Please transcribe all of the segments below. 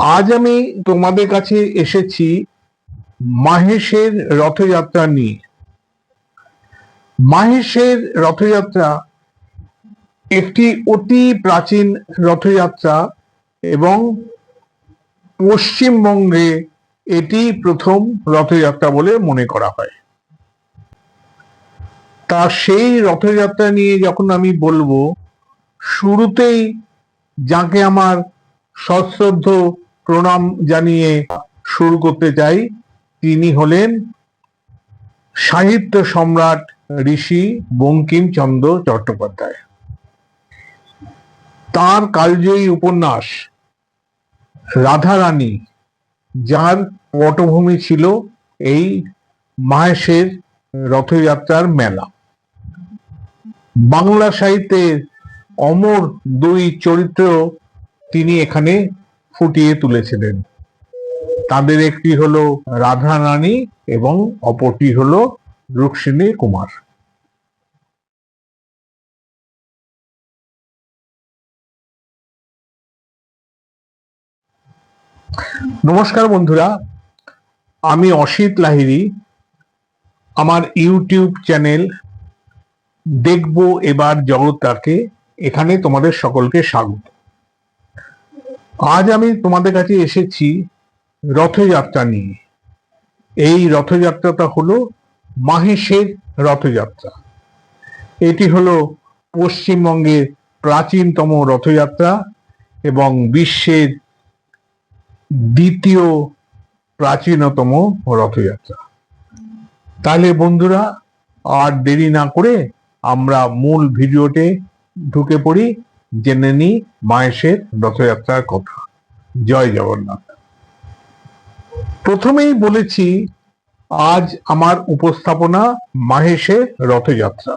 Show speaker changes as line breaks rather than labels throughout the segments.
আজ আমি তোমাদের কাছে এসেছি মাহেশের রথযাত্রা নিয়ে। মাহেশের রথযাত্রা একটি অতি প্রাচীন রথযাত্রা এবং পশ্চিমবঙ্গে এটি প্রথম রথযাত্রা বলে মনে করা হয়। তা সেই রথযাত্রা নিয়ে যখন আমি বলবো, শুরুতেই যাকে আমার সশ্রদ্ধ প্রণাম জানিয়ে শুরু করতে চাই, তিনি হলেন সাহিত্য সম্রাট ঋষি বঙ্কিমচন্দ্র চট্টোপাধ্যায়। তার কালজয়ী উপন্যাস রাধারানী, যার পটভূমি ছিল এই মাহেশের রথযাত্রার মেলা। বাংলা সাহিত্যের অমর দুই চরিত্র তিনি এখানে ফুটিয়ে তুলেছিলেন। তাদের একটি হলো রাধারানী এবং অপরটি হলো রুক্মিণী কুমার। নমস্কার বন্ধুরা, আমি অসিত লাহিড়ী। আমার ইউটিউব চ্যানেল দেখবো এবার জগৎটাকে, এখানে তোমাদের সকলকে স্বাগত। আজ আমি তোমাদের কাছে এসেছি রথযাত্রা নিয়ে। এই রথযাত্রাটা হলো মাহেশের রথযাত্রা। এটি হলো পশ্চিমবঙ্গের প্রাচীনতম রথযাত্রা এবং বিশ্বের দ্বিতীয় প্রাচীনতম রথযাত্রা। তাহলে বন্ধুরা, আর দেরি না করে আমরা মূল ভিডিওতে ঢুকে পড়ি, জেনে নিই মাহেশের রথযাত্রার কথা। জয় জগন্নাথ। প্রথমেই বলেছি, আজ আমার উপস্থাপনা মাহেশের রথযাত্রা।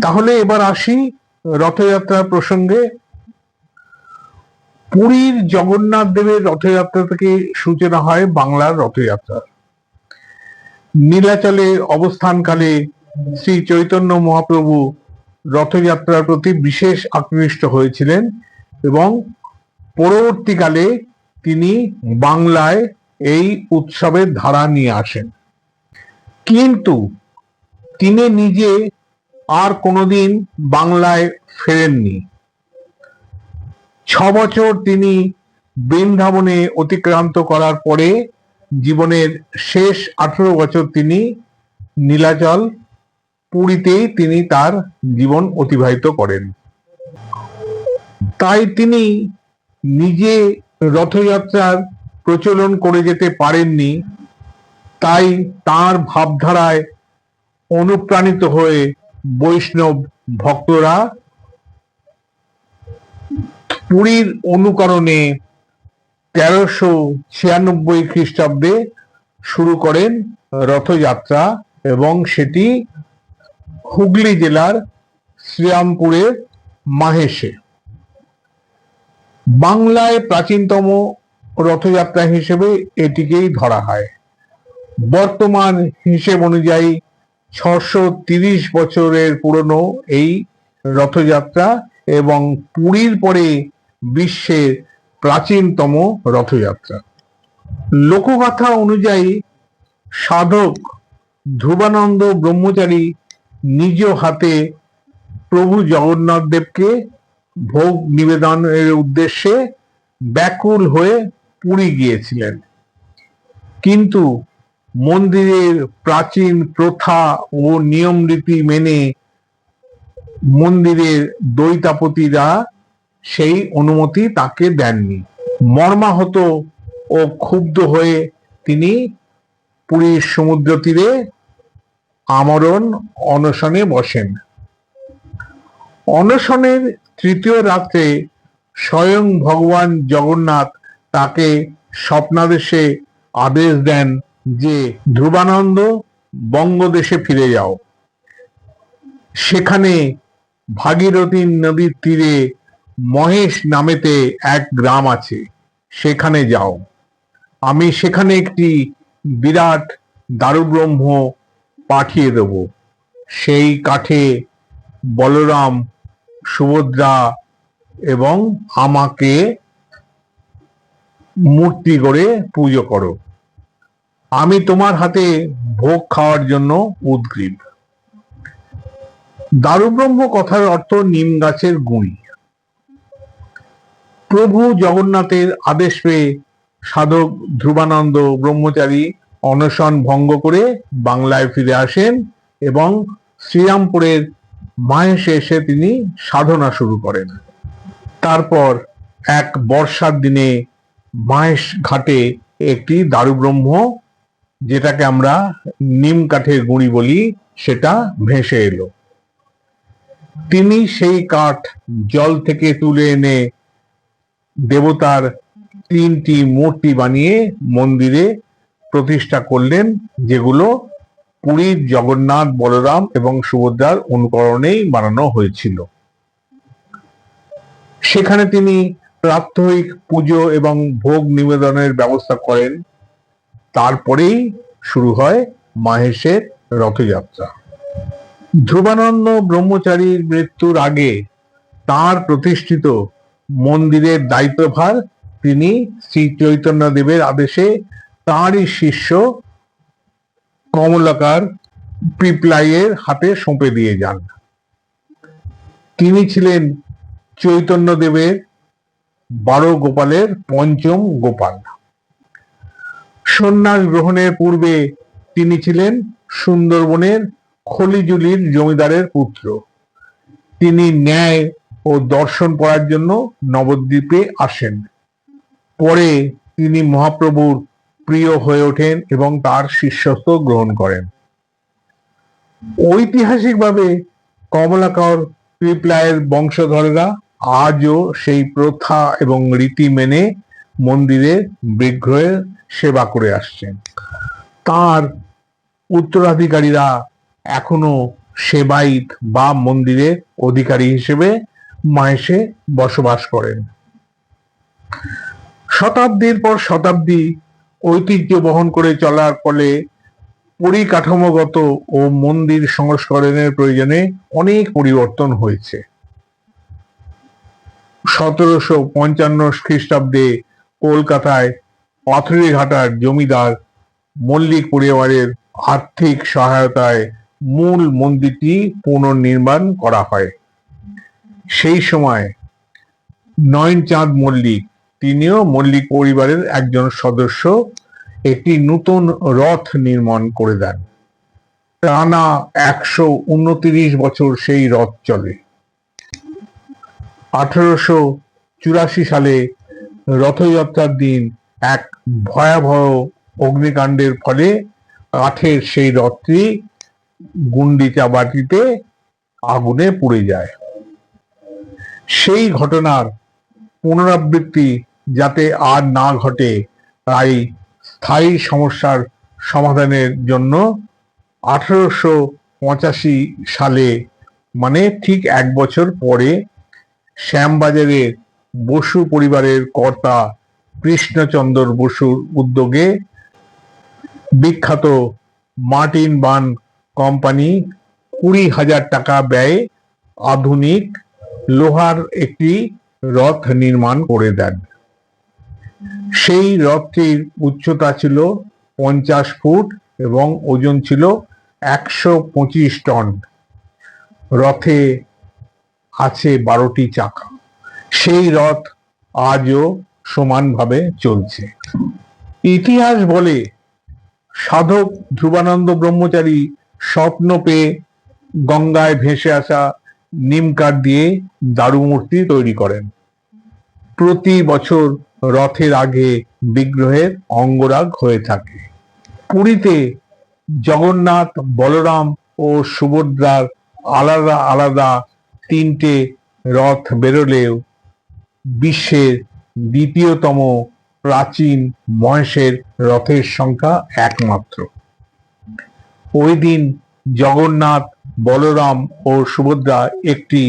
তাহলে এবার আসি রথযাত্রার প্রসঙ্গে। পুরীর জগন্নাথ দেবের রথযাত্রা থেকে সূচনা হয় বাংলার রথযাত্রা। নীলাচলে অবস্থানকালে শ্রী চৈতন্য মহাপ্রভু রথযাত্রার প্রতি বিশেষ আকৃষ্ট হয়েছিলেন এবং পরবর্তীকালে তিনি বাংলায় এই উৎসবের ধারা নিয়ে আসেন। কিন্তু তিনি নিজে আর কোনোদিন বাংলায় ফেরেননি। 6 বছর তিনি বৃন্দাবনে অতিক্রান্ত করার পরে জীবনের শেষ 18 বছর তিনি নীলাচল পুরীতেই তিনি তার জীবন অতিবাহিত করেন। তাই তিনি নিজে রথযাত্রার প্রচলন করে যেতে পারেননি। তাই তার ভাবধারায় অনুপ্রাণিত হয়ে বৈষ্ণব ভক্তরা পুরীর অনুকরণে 1396 খ্রিস্টাব্দে শুরু করেন রথযাত্রা এবং সেটি হুগলি জেলার শ্রীরামপুরের মাহেশে। বাংলায় প্রাচীনতম রথযাত্রা হিসেবে এটিকেই ধরা হয়। বর্তমান হিসেব অনুযায়ী 630 বছরের পুরনো এই রথযাত্রা এবং পুরীর পরে বিশ্বের প্রাচীনতম রথযাত্রা। লোকগাথা অনুযায়ী সাধক ধ্রুবানন্দ ব্রহ্মচারী নিজ হাতে প্রভু জগন্নাথ দেবকে ভোগ নিবেদনের উদ্দেশ্যে ব্যাকুল হয়ে পুরী গিয়েছিলেন। কিন্তু মন্দিরের প্রাচীন প্রথা ও নিয়ম রীতি মেনে মন্দিরের দৈতাপতিরা সেই অনুমতি তাকে দেননি। মর্মাহত ও ক্ষুব্ধ হয়ে তিনি পুরীর সমুদ্র তীরে আমরণ অনশনে বসেন। অনশনের তৃতীয় রাত্রে স্বয়ং ভগবান জগন্নাথ তাকে স্বপ্নাদেশে আদেশ দেন যে, ধ্রুবানন্দ, বঙ্গদেশে ফিরে যাও। সেখানে ভাগীরথী নদীর তীরে মহেশ নামেতে এক গ্রাম আছে, সেখানে যাও। আমি সেখানে একটি বিরাট দারুব্রহ্ম পাঠিয়ে দেব। সেই কাঠে বলরাম, সুভদ্রা এবং আমাকে মূর্তি গড়ে পুজো করো। আমি তোমার হাতে ভোগ খাওয়ার জন্য উদগ্রীব। দারুব্রহ্ম কথার অর্থ নিম গাছের গুঁড়ি। প্রভু জগন্নাথের আদেশ পেয়ে সাধক ধ্রুবানন্দ ব্রহ্মচারী অনশন ভঙ্গ করে বাংলায় ফিরে আসেন এবং শ্রীরামপুরের মাহেশে এসে তিনি সাধনা শুরু করেন। তারপর এক বর্ষার দিনে মাহেশ ঘাটে একটি দারুব্রহ্ম, যেটাকে আমরা নিম কাঠের গুঁড়ি বলি, সেটা ভেসে এলো। তিনি সেই কাঠ জল থেকে তুলে এনে দেবতার 3টি মূর্তি বানিয়ে মন্দিরে প্রতিষ্ঠা করলেন, যেগুলো পুরীর জগন্নাথ, বলরাম এবং সুভদ্রার অনুকরণেই বানানো হয়েছিল। সেখানে তিনি প্রাত্যহিক পুজো এবং ভোগ নিবেদনের ব্যবস্থা করেন। তারপরেই শুরু হয় মাহেশের রথযাত্রা। ধ্রুবানন্দ ব্রহ্মচারীর মৃত্যুর আগে তার প্রতিষ্ঠিত মন্দিরের দায়িত্বভার তিনি শ্রী চৈতন্যদেবের আদেশে তাঁরই শিষ্য কমলাকার পিপলাইয়ের হাতে সঁপে দিয়ে যান। তিনি ছিলেন চৈতন্যদেবের 12 গোপালের পঞ্চম গোপাল। সন্ন্যাস গ্রহণের পূর্বে তিনি ছিলেন সুন্দরবনের খলিজুলির জমিদারের পুত্র। তিনি ন্যায় ও দর্শন পড়ার জন্য নবদ্বীপে আসেন। পরে তিনি মহাপ্রভুর প্রিয় হয়ে ওঠেন এবং তার শিষ্যত্ব গ্রহণ করেন। ঐতিহাসিকভাবে কমলাকর পিপলাইয়ের বংশধরেরা আজও সেই প্রথা এবং রীতি মেনে মন্দিরে বিগ্রহের সেবা করে আসছেন। তার উত্তরাধিকারীরা এখনো সেবায়িত বা মন্দিরের অধিকারী হিসেবে মাহেশে বসবাস করেন। শতাব্দীর পর শতাব্দী ঐতিহ্য বহন করে চলার ফলে পরিকাঠামোগত ও মন্দির সংস্করণের প্রয়োজনে অনেক পরিবর্তন হয়েছে। 1755 খ্রিস্টাব্দে কলকাতায় পাথুরিঘাটার জমিদার মল্লিক পরিবারের আর্থিক সহায়তায় মূল মন্দিরটি পুনর্নির্মাণ করা হয়। সেই সময় নয়নচাঁদ মল্লিক, তিনিও মল্লিক পরিবারের একজন সদস্য, একটি নতুন রথ নির্মাণ করে দেন। টানা 129 বছর সেই রথ চলে। 1884 সালে রথযাত্রার দিন এক ভয়াবহ অগ্নিকাণ্ডের ফলে কাঠের সেই রথটি গুন্ডিচা বাটিতে আগুনে পুড়ে যায়। সেই ঘটনার পুনরাবৃত্তি যাতে আর না ঘটে, তাই স্থায়ী সমস্যার সমাধানের জন্য 1885 সালে, মানে ঠিক 1 বছর পরে, শ্যামবাজারের বসু পরিবারের কর্তা কৃষ্ণচন্দ্র বসুর উদ্যোগে বিখ্যাত মার্টিন বান কোম্পানি 20,000 টাকা ব্যয়ে আধুনিক লোহার একটি রথ নির্মাণ করে দেন। সেই রথটির উচ্চতা ছিল 50 ফুট এবং ওজন ছিল 125 টন। রথে আছে 12টি চাকা। সেই রথ আজও সমানভাবে চলছে। ইতিহাস বলে সাধক ধ্রুবানন্দ ব্রহ্মচারী স্বপ্ন পেয়ে গঙ্গায় ভেসে আসা নিমকাঠ দিয়ে দারুমূর্তি তৈরি করেন। প্রতি বছর রথের আগে বিগ্রহের অঙ্গরাগ হয়ে থাকে। পুরীতে জগন্নাথ, বলরাম ও সুভদ্রার আলাদা আলাদা 3টে রথ বেরোলেও বিশ্বের দ্বিতীয়তম প্রাচীন মহেশের রথের সংখ্যা একমাত্র। ওই দিন জগন্নাথ, বলরাম ও সুভদ্রা একটি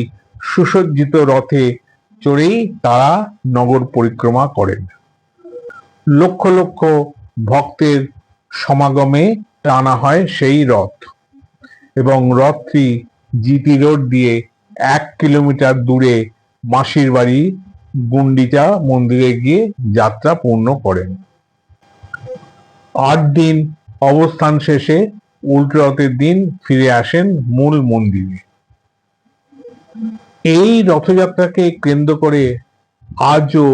সুসজ্জিত রথে চড়েই তারা নগর পরিক্রমা করেন। লক্ষ লক্ষ ভক্তের সমাগমে টানা হয় সেই রথ এবং রথটি জিটি রোড দিয়ে 1 কিলোমিটার দূরে মাসির বাড়ি গুন্ডিচা মন্দিরে গিয়ে যাত্রা পূর্ণ করেন। 8 দিন অবস্থান শেষে উল্টো রথের দিন ফিরে আসেন মূল মন্দিরে। এই রথযাত্রাকে কেন্দ্র করে আজও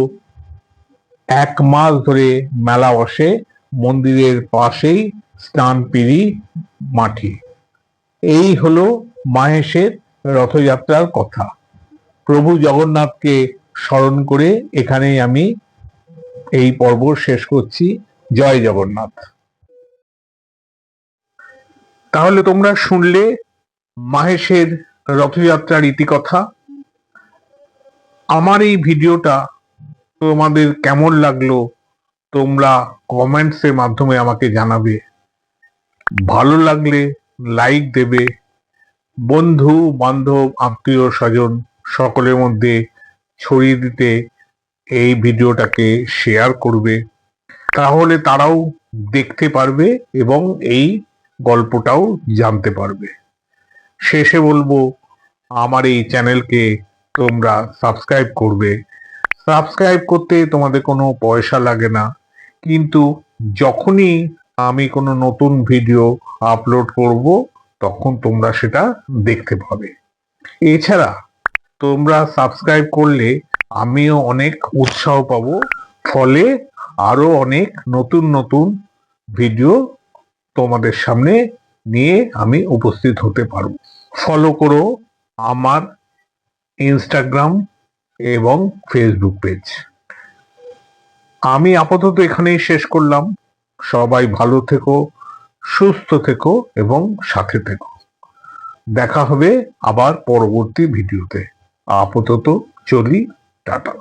1 মাস ধরে মেলা বসে মন্দিরের পাশেই স্নানপিড়ি মাঠে। এই হলো মাহেশের রথযাত্রার কথা। প্রভু জগন্নাথকে স্মরণ করে এখানেই আমি এই পর্ব শেষ করছি। জয় জগন্নাথ। তাহলে তোমরা শুনলে মাহেশের রথযাত্রার ইতিকথা। আমার এই ভিডিওটা তোমাদের কেমন লাগলো তোমরা কমেন্টসের মাধ্যমে আমাকে জানাবে। ভালো লাগলে লাইক দেবে, বন্ধু বান্ধব আত্মীয় স্বজন সকলের মধ্যে ছড়িয়ে দিতে এই ভিডিওটাকে শেয়ার করবে, তাহলে তারাও দেখতে পারবে এবং এই গল্পটাও জানতে পারবে। শেষে বলবো, আমার এই চ্যানেলকে তোমরা সাবস্ক্রাইব করবে। সাবস্ক্রাইব করতে তোমাদের কোনো পয়সা লাগে না, কিন্তু যখনই আমি কোনো নতুন ভিডিও আপলোড করব তখন তোমরা সেটা দেখতে পাবে। এছাড়া তোমরা সাবস্ক্রাইব করলে আমিও অনেক উৎসাহ পাবো, ফলে আরো অনেক নতুন নতুন ভিডিও তোমাদের সামনে নিয়ে আমি উপস্থিত হতে পারবো। ফলো করো আমার ইনস্টাগ্রাম এবং ফেসবুক পেজ। আমি আপাতত এখানেই শেষ করলাম। সবাই ভালো থেকো, সুস্থ থেকো এবং সাথে থেকো। দেখা হবে আবার পরবর্তী ভিডিওতে। আপাতত চলি, টাটা।